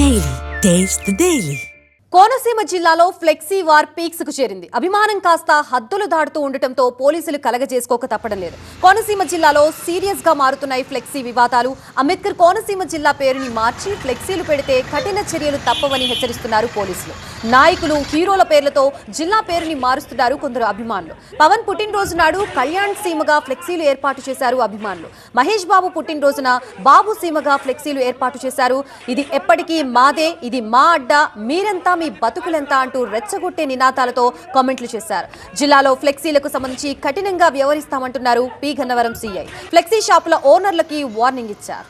Daily. Taste the Daily. Konaseema జిల్లాలో flexi war peaks కు చేరింది. అభిమానం కాస్త హద్దులు దాటుతూ ఉండటంతో పోలీసులు కలగజేసుకోక తప్పడం లేదు. కోనసీమ జిల్లాలో సీరియస్ గా మారుతున్నాయి ఫ్లెక్సీ వివాదాలు. అంబేద్కర్ కోనసీమ జిల్లా పేరుని మార్చి ఫ్లెక్సీలు పెడితే కఠిన చర్యలు తప్పవని హెచ్చరిస్తున్నారు పోలీసులు. నాయకులు, హీరోల పేర్లతో జిల్లా పేరుని మారుస్తున్నారు కొందరు అభిమానులు. పవన్ పుట్టినరోజు నాడు కళ్యాణ్ సీమగా ఫ్లెక్సీలు ఏర్పాటు చేశారు అభిమానులు. మహేష్ బాబు పుట్టినరోజున బాబు సీమగా ఫ్లెక్సీలు ఏర్పాటు చేశారు. ఇది ఎప్పటికీ మాదే, ఇది మా అడ్డా, మీరంతా మీ బతుకులెంత అంటూ రెచ్చగొట్టే నినాదాలతో కామెంట్లు చేశారు. జిల్లాలో ఫ్లెక్సీలకు సంబంధించి కఠినంగా వ్యవహరిస్తామంటున్నారు పి గన్నవరం సీఐ. ఫ్లెక్సీ షాపుల ఓనర్లకి వార్నింగ్ ఇచ్చారు.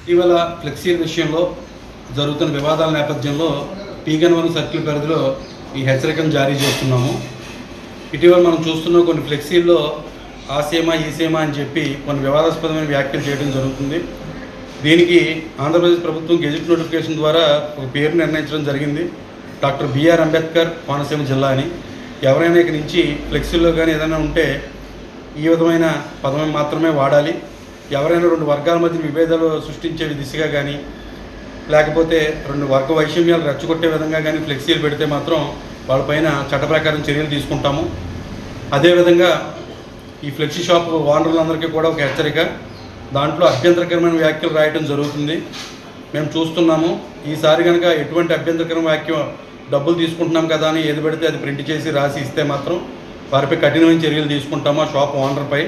ఇటీవల ఫ్లెక్సీ విషయంలో జరుగుతున్న వివాదాల నేపథ్యంలో పి గన్నవరం సర్కిల్ పరిధిలో ఈ హెచ్చరికను జారీ చేస్తున్నాము. ఇటీవల మనం చూస్తున్న కొన్ని ఫ్లెక్సీల్లో ఆ సీమ ఈ సీమ అని చెప్పి కొన్ని వివాదాస్పదమైన వ్యాఖ్యలు చేయడం జరుగుతుంది. దీనికి ఆంధ్రప్రదేశ్ ప్రభుత్వం గెజిట్ నోటిఫికేషన్ ద్వారా ఒక పేరు నిర్ణయించడం జరిగింది. డాక్టర్ బిఆర్ అంబేద్కర్ కోనసీమ జిల్లా అని. ఎవరైనా ఇక నుంచి ఫ్లెక్సీల్లో కానీ ఏదైనా ఉంటే ఈ విధమైన పదం మాత్రమే వాడాలి. ఎవరైనా రెండు వర్గాల మధ్య విభేదాలు సృష్టించే దిశగా కానీ లేకపోతే రెండు వర్గ వైషమ్యాలు రెచ్చగొట్టే విధంగా కానీ ఫ్లెక్సీలు పెడితే మాత్రం వాళ్ళపైన చట్ట ప్రకారం చర్యలు తీసుకుంటాము. అదేవిధంగా ఈ ఫ్లెక్సీ షాప్ ఓనర్లందరికీ కూడా ఒక హెచ్చరిక. దాంట్లో అభ్యంతరకరమైన వ్యాఖ్యలు రాయడం జరుగుతుంది. మేము చూస్తున్నాము. ఈసారి కనుక ఎటువంటి అభ్యంతరకరమైన వ్యాఖ్య డబ్బులు తీసుకుంటున్నాం కదా అని ఏది పెడితే అది ప్రింట్ చేసి రాసి ఇస్తే మాత్రం వారిపై కఠినమైన చర్యలు తీసుకుంటాము ఆ షాప్ ఓనర్పై.